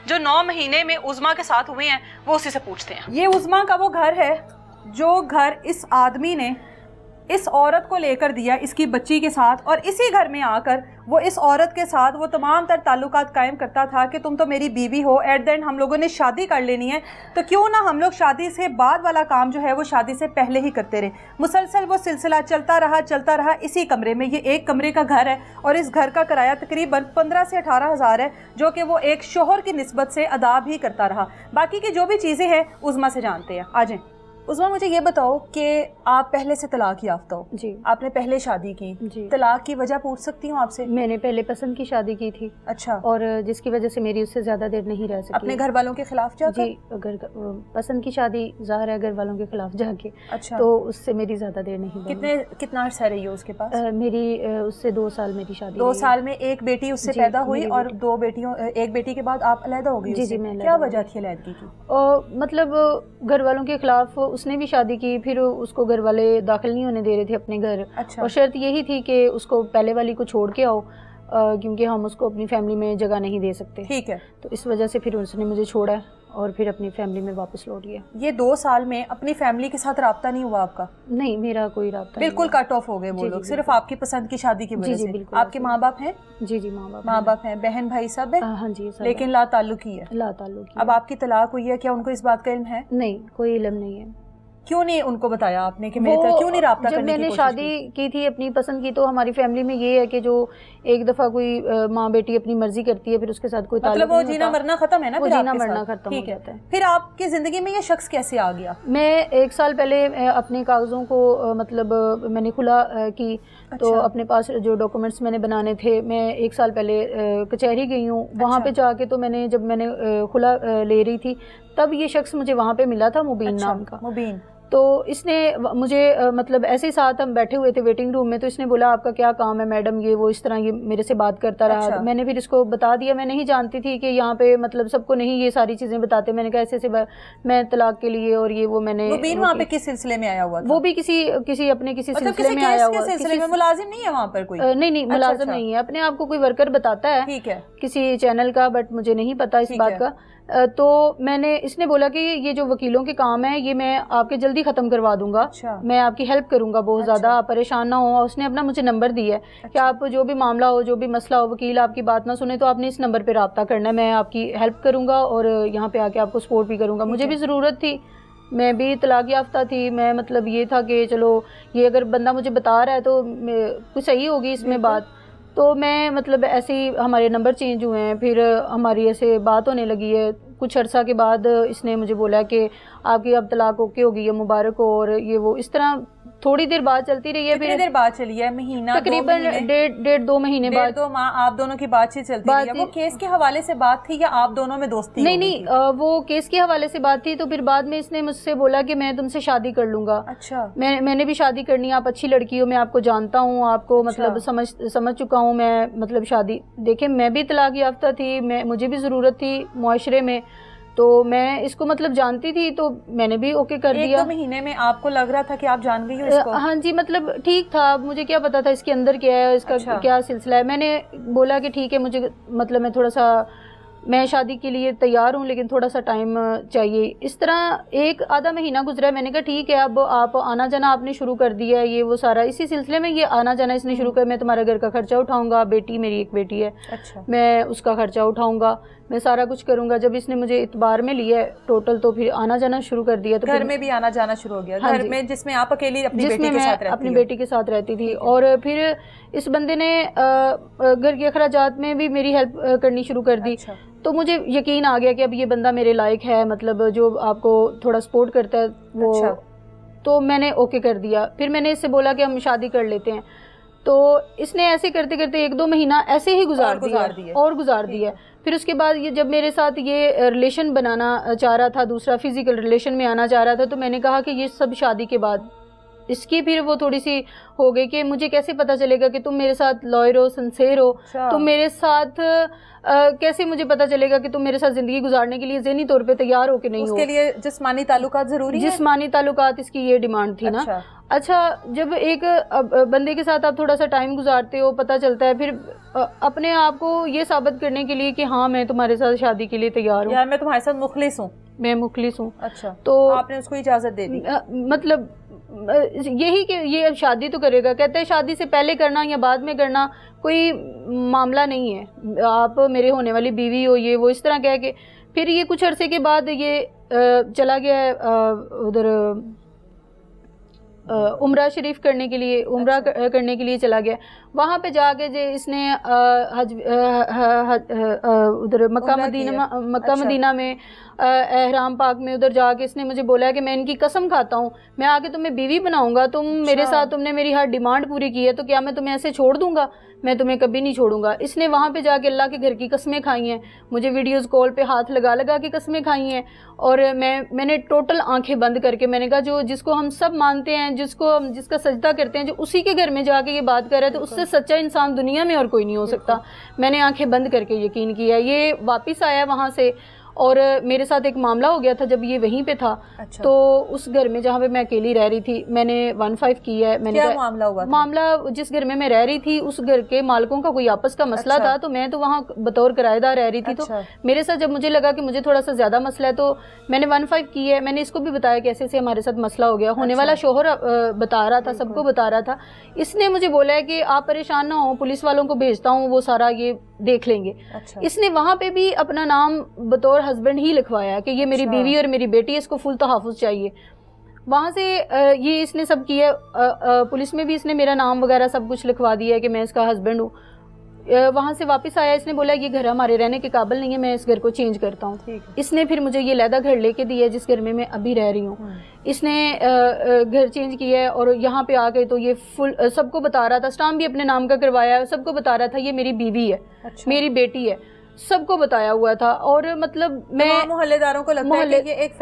जो 9 महीने में उज़मा के साथ हुए हैं वो उसी से पूछते हैं। ये उज़मा का वो घर है जो घर इस आदमी ने इस औरत को लेकर दिया इसकी बच्ची के साथ, और इसी घर में आकर वो इस औरत के साथ वो तमाम तर ताल्लुकात कायम करता था कि तुम तो मेरी बीवी हो, एट द एंड हम लोगों ने शादी कर लेनी है, तो क्यों ना हम लोग शादी से बाद वाला काम जो है वो शादी से पहले ही करते रहे। मुसलसल वो सिलसिला चलता रहा इसी कमरे में। ये एक कमरे का घर है और इस घर का किराया तकरीबन 15 से 18 हज़ार है, जो कि वो एक शोहर की निस्बत से अदा भी करता रहा। बाकी की जो भी चीज़ें हैं उज़मा से जानते हैं। आ जाएं उज़मा, मुझे ये बताओ कि आप पहले से तलाक याफ्ता हो जी, आपने पहले शादी की जी, तलाक की वजह पूछ सकती हूँ आपसे? मैंने पहले पसंद की शादी की थी। अच्छा। और जिसकी वजह से मेरी उससे ज्यादा देर नहीं रह सकी। अपने घर वालों के खिलाफ जाकर? जी, अगर पसंद की शादी ज़ाहिर है घर वालों के खिलाफ जाके। अच्छा। तो उससे मेरी ज्यादा देर नहीं। कितना अर्सा रही हो उसके पास? मेरी उससे 2 साल मेरी शादी। 2 साल में एक बेटी उससे पैदा हुई और 2 बेटियों, एक बेटी के बाद आप अलहदा हो गई? जी जी, मैं क्या वजह थी अलहदगी की? मतलब घर वालों के खिलाफ उसने भी शादी की, फिर उसको घर वाले दाखिल नहीं होने दे रहे थे अपने घर। अच्छा। और शर्त यही थी कि उसको पहले वाली को छोड़ के आओ, क्योंकि हम उसको अपनी फैमिली में जगह नहीं दे सकते। ठीक है। तो इस वजह से फिर उसने मुझे छोड़ा और फिर अपनी फैमिली में वापस लौट गया। ये 2 साल में अपनी फैमिली के साथ राब्ता नहीं हुआ आपका? नहीं, मेरा कोई राब्ता बिल्कुल कट ऑफ हो गए वो लोग, सिर्फ आपकी पसंद की शादी की वजह से। आपके माँ बाप हैं? जी जी, माँ बाप हैं, बहन भाई सब है? हाँ जी, सब। लेकिन ला ताल्लुकी है? ला ताल्लुकी। अब आपकी तलाक हुई है, क्या उनको इस बात का इल्म है? नहीं, कोई इल्म नहीं है। क्यों नहीं उनको बताया आपने कि मेरे तरह क्यों नहीं राब्ता करने की कोशिश की? जब मैंने शादी की थी अपनी पसंद की, तो हमारी फैमिली में ये है कि जो एक दफ़ा कोई माँ बेटी अपनी मर्जी करती है फिर उसके साथ कोई मतलब वो जीना मरना खत्म है ना? वो जीना मरना खत्म हो जाता है। फिर आपकी जिंदगी में ये शख्स कैसे आ गया? मैं 1 साल पहले अपने कागजों को मतलब मैंने खुला की। अच्छा। तो अपने पास जो डॉक्यूमेंट्स मैंने बनाने थे, मैं 1 साल पहले कचहरी गई हूँ। वहाँ पे जाके तो जब मैंने खुला ले रही थी तब ये शख्स मुझे वहाँ पे मिला था, मुबीन नाम का। मुबीन। तो इसने मुझे मतलब ऐसे ही साथ हम बैठे हुए थे वेटिंग रूम में, तो इसने बोला आपका क्या काम है मैडम, ये वो इस तरह ये मेरे से बात करता रहा। अच्छा। मैंने फिर इसको बता दिया। मैं नहीं जानती थी कि यहाँ पे मतलब सबको नहीं ये सारी चीज़ें बताते। मैंने कहा ऐसे मैं तलाक के लिए और ये वो मैंने। मुबीन वहाँ पे किस सिलसिले में आया हुआ था? वो भी किसी अपने सिलसिले में आया हुआ। सिलसिले में मुलाजिम नहीं है वहाँ पर कोई? नहीं, मुलाजिम नहीं है, अपने आप को कोई वर्कर बताता है। ठीक है। किसी चैनल का, बट मुझे नहीं पता इस बात का। तो इसने बोला कि ये जो वकीलों के काम है ये मैं आपके जल्दी ख़त्म करवा दूंगा। अच्छा। मैं आपकी हेल्प करूंगा बहुत ज़्यादा, आप परेशान ना हो। उसने अपना मुझे नंबर दिया है। अच्छा। कि आप जो भी मामला हो, जो भी मसला हो, वकील आपकी बात ना सुने तो आपने इस नंबर पे रब्ता करना है, मैं आपकी हेल्प करूंगा और यहाँ पे आके आपको सपोर्ट भी करूंगा। मुझे भी ज़रूरत थी, मैं भी तलाक याफ्ता थी। मैं मतलब ये था कि चलो ये अगर बंदा मुझे बता रहा है तो कुछ सही होगी इसमें बात। तो मैं मतलब ऐसे ही हमारे नंबर चेंज हुए हैं, फिर हमारी ऐसे बात होने लगी है। कुछ अर्सा के बाद इसने मुझे बोला कि आपकी अब तलाक ओके होगी, ये मुबारक हो, और ये वो इस तरह थोड़ी देर बाद चलती रही है। कितनी देर बाद चली है? महीना, तकरीबन 1.5-2 महीने बाद। 1.5 माह आप दोनों की बातचीत चलती रही है। वो केस के हवाले से बात थी या आप दोनों में दोस्ती? नहीं, वो केस के हवाले से बात थी। तो फिर बाद में इसने मुझसे बोला कि मैं तुमसे शादी कर लूंगा। अच्छा। मैंने भी शादी करनी है, आप अच्छी लड़की हो, मैं आपको जानता हूँ, आपको मतलब समझ चुका हूँ मैं, मतलब शादी। देखिए मैं भी तलाक याफ्ता थी, मुझे भी ज़रूरत थी मुआशरे में, तो मैं इसको मतलब जानती थी, तो मैंने भी ओके कर दिया। 1-2 महीने में आपको लग रहा था कि आप जान गई हो इसको? हाँ जी, मतलब ठीक था। मुझे क्या पता था इसके अंदर क्या है, इसका क्या सिलसिला है। मैंने बोला कि ठीक है, मुझे मतलब मैं शादी के लिए तैयार हूँ, लेकिन थोड़ा सा टाइम चाहिए। इस तरह 1-आधा महीना गुजरा है। मैंने कहा ठीक है, अब आप आना जाना आपने शुरू कर दिया है, ये वो सारा इसी सिलसिले में ये आना जाना इसने शुरू कर। मैं तुम्हारे घर का खर्चा उठाऊंगा, मेरी एक बेटी है। अच्छा। मैं उसका खर्चा उठाऊंगा, मैं सारा कुछ करूंगा। जब इसने मुझे इतबार में लिया टोटल, तो फिर आना जाना शुरू कर दिया। तो घर में भी आना जाना शुरू हो गया? हाँ, घर में जिसमें आप अकेली अपनी बेटी के साथ रहती थी। और फिर इस बंदे ने घर के अखराजात में भी मेरी हेल्प करनी शुरू कर दी। अच्छा। तो मुझे यकीन आ गया कि अब ये बंदा मेरे लायक है, मतलब जो आपको थोड़ा सपोर्ट करता है वो। अच्छा। तो मैंने ओके कर दिया। फिर मैंने इससे बोला कि हम शादी कर लेते हैं। तो इसने ऐसे करते करते 1-2 महीना ऐसे ही गुजार दिया। फिर उसके बाद ये जब मेरे साथ ये रिलेशन बनाना चाह रहा था, दूसरा फिजिकल रिलेशन में आना चाह रहा था, तो मैंने कहा कि ये सब शादी के बाद इसकी फिर वो थोड़ी सी हो गई कि मुझे कैसे पता चलेगा कि तुम मेरे साथ लॉयल हो, सिंसेर हो, तुम मेरे साथ कैसे मुझे पता चलेगा कि तुम मेरे साथ ज़िंदगी गुजारने के लिए ज़हनी तौर पे तैयार हो कि नहीं हो। उसके लिए जिस्मानी ताल्लुकात ज़रूरी है। जिस्मानी ताल्लुकात, इसकी ये डिमांड थी ना। अच्छा, जब एक बंदे के साथ आप थोड़ा सा टाइम गुजारते हो, पता चलता है, फिर अपने आप को ये साबित करने के लिए कि हाँ मैं तुम्हारे साथ शादी के लिए तैयार हूँ, यार मैं तुम्हारे साथ मुखलिस हूँ, मैं मुखलिस हूँ। अच्छा, तो आपने उसको इजाज़त दे दी। मतलब यही कि ये अब शादी तो करेगा, कहते हैं शादी से पहले करना या बाद में करना कोई मामला नहीं है, आप मेरे होने वाली बीवी हो, ये वो इस तरह कह के फिर ये कुछ अरसे के बाद ये चला गया उधर उम्रा शरीफ करने के लिए, उम्रा करने के लिए चला गया। वहाँ पे जाके जो इसने उधर मक्का मदीना में एहराम पाक में उधर जाके इसने मुझे बोला है कि मैं इनकी कसम खाता हूँ मैं आगे तुम्हें बीवी बनाऊंगा, तुम मेरे साथ, तुमने मेरी हर डिमांड पूरी की है तो क्या मैं तुम्हें ऐसे छोड़ दूंगा, मैं तुम्हें कभी नहीं छोड़ूंगा। इसने वहाँ पे जाके अल्लाह के घर की कसमें खाई हैं, मुझे वीडियोस कॉल पे हाथ लगा लगा के कसमें खाई हैं, और मैंने टोटल आंखें बंद करके मैंने कहा जो जिसको हम सब मानते हैं, जिसका सजदा करते हैं, जो उसी के घर में जाके ये बात कर रहा है, तो उससे सच्चा इंसान दुनिया में और कोई नहीं हो सकता। मैंने आंखें बंद करके यकीन किया। ये वापस आया वहाँ से और मेरे साथ एक मामला हो गया था जब ये वहीं पे था। अच्छा। तो उस घर में जहाँ पे मैं अकेली रह रही थी मैंने 15 किया है। मैंने क्या मामला हुआ था? मामला जिस घर में मैं रह रही थी उस घर के मालिकों का कोई आपस का मसला था, तो मैं तो वहाँ बतौर किराएदार रह रही थी। तो मेरे साथ जब मुझे लगा कि मुझे थोड़ा सा ज्यादा मसला है तो मैंने 15 की है। मैंने इसको भी बताया कि ऐसे हमारे साथ मसला हो गया। होने वाला शोहर बता रहा था, सबको बता रहा था। इसने मुझे बोला है कि आप परेशान ना हो, पुलिस वालों को भेजता हूँ, वो सारा ये देख लेंगे। अच्छा। इसने वहाँ पे भी अपना नाम बतौर हस्बैंड ही लिखवाया कि ये मेरी बीवी और मेरी बेटी है, इसको फुल तहफ़्फ़ुज़ चाहिए। वहाँ से ये इसने सब किया। पुलिस में भी इसने मेरा नाम वगैरह सब कुछ लिखवा दिया है कि मैं इसका हस्बैंड हूँ। वहाँ से वापस आया, इसने बोला ये घर हमारे रहने के काबिल नहीं है, मैं इस घर को चेंज करता हूँ। इसने फिर मुझे ये लहदा घर लेके दिया जिस घर में मैं अभी रह रही हूँ। इसने घर चेंज किया है और यहाँ पे आ गए तो ये फुल सबको बता रहा था, स्टाम्प भी अपने नाम का करवाया, सबको बता रहा था ये मेरी बीवी है। अच्छा। मेरी बेटी है, सबको बताया हुआ था। और मतलब मैं मोहल्लेदारों को लगता है कि ये एक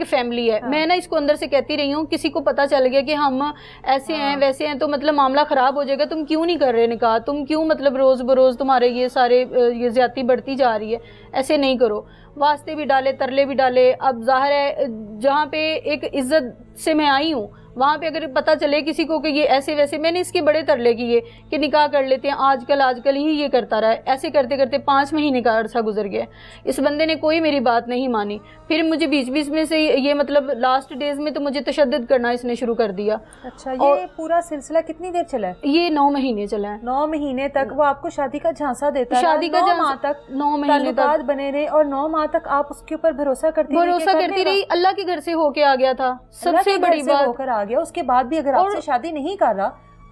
फैमिली है। हाँ। मैं ना इसको अंदर से कहती रही हूँ, किसी को पता चल गया कि हम ऐसे हैं वैसे हैं तो मतलब मामला खराब हो जाएगा, तुम क्यों नहीं कर रहे निकाह, तुम क्यों मतलब रोज बरोज तुम्हारे ये सारे ये ज्यादती बढ़ती जा रही है, ऐसे नहीं करो। वास्ते भी डाले, तरले भी डाले। अब जाहिर है जहाँ पे एक इज्जत से मैं आई हूँ वहाँ पे अगर पता चले किसी को कि ये ऐसे वैसे, मैंने इसके बड़े तरले किए कि निकाह कर लेते हैं, आजकल ही ये करता रहा है। ऐसे करते करते 5 महीने का अरसा गुजर गया। इस बंदे ने कोई मेरी बात नहीं मानी। फिर मुझे बीच बीच में से ये मतलब लास्ट डेज में तो मुझे तशद्दुद करना इसने शुरू कर दिया। अच्छा, ये पूरा सिलसिला कितनी देर चला है? ये 9 महीने चला है। 9 महीने तक वो आपको शादी का झांसा देता है, शादी का 9 माह तक 9 महीने तक बने रहे और 9 माह तक आप उसके ऊपर भरोसा करती रही। अल्लाह के घर से होके आ गया था, सबसे बड़ी बात होकर आ गया। उसके बाद भी अगर आपसे शादी नहीं कर रहा,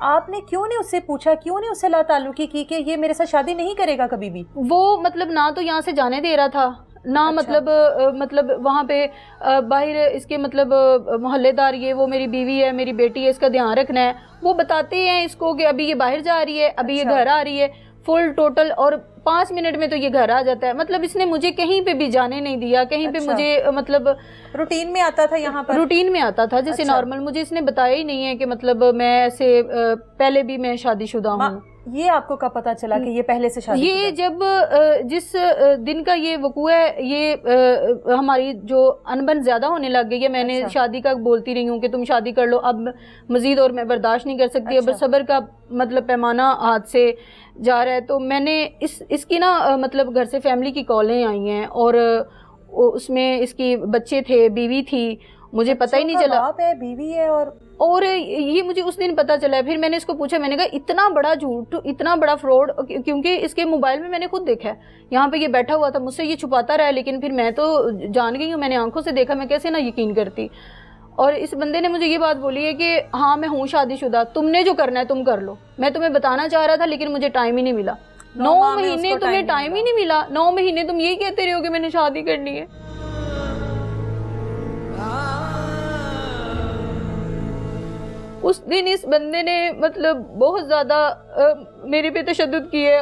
आपने क्यों नहीं उससे पूछा, क्यों नहीं उससे लाताल्लुकी की कि ये मेरे साथ शादी नहीं करेगा कभी भी? वो मतलब ना तो यहाँ से जाने दे रहा था ना। अच्छा। मतलब वहाँ पे बाहर इसके मतलब मोहल्लेदार, ये वो मेरी बीवी है, मेरी बेटी है, इसका ध्यान रखना है, वो बताते हैं इसको कि अभी ये बाहर जा रही है, अभी ये घर आ रही है, फुल टोटल। और 5 मिनट में तो ये घर आ जाता है। मतलब इसने मुझे कहीं पे भी जाने नहीं दिया, कहीं पे मुझे मतलब रूटीन में आता था, यहाँ पर रूटीन में आता था जैसे नॉर्मल। मुझे इसने बताया ही नहीं है कि मतलब मैं ऐसे पहले भी मैं शादीशुदा हूँ। ये आपको कब पता चला कि ये पहले से शादी? ये जब जिस दिन का ये वकूआ है, ये हमारी जो अनबन ज्यादा होने लग गई है। मैंने शादी का बोलती रही हूँ कि तुम शादी कर लो, अब मजीद और मैं बर्दाश्त नहीं कर सकती। अब सब्र का मतलब पैमाना हाथ से जा रहा है। तो मैंने इसकी ना मतलब घर से फैमिली की कॉलें आई हैं और उसमें इसकी बच्चे थे, बीवी थी, मुझे पता ही नहीं चला। बाप है, बीवी है, और ये मुझे उस दिन पता चला। फिर मैंने इसको पूछा, मैंने कहा इतना बड़ा झूठ, इतना बड़ा फ्रॉड, क्योंकि इसके मोबाइल में मैंने खुद देखा है, यहाँ पे ये बैठा हुआ था, मुझसे ये छुपाता रहा। लेकिन फिर मैं तो जान गई हूँ, मैंने आंखों से देखा, मैं कैसे ना यकीन करती। और इस बंदे ने मुझे ये बात बोली है कि हाँ मैं हूँ शादीशुदा, तुमने जो करना है तुम कर लो। मैं तुम्हें बताना चाह रहा था लेकिन मुझे टाइम ही नहीं मिला। 9 महीने तुम्हें टाइम ही नहीं मिला। 9 महीने तुम यही कहते रहे हो कि मैंने शादी करनी है। उस दिन इस बंदे ने मतलब बहुत ज्यादा मेरे पे तशद्दुद की है।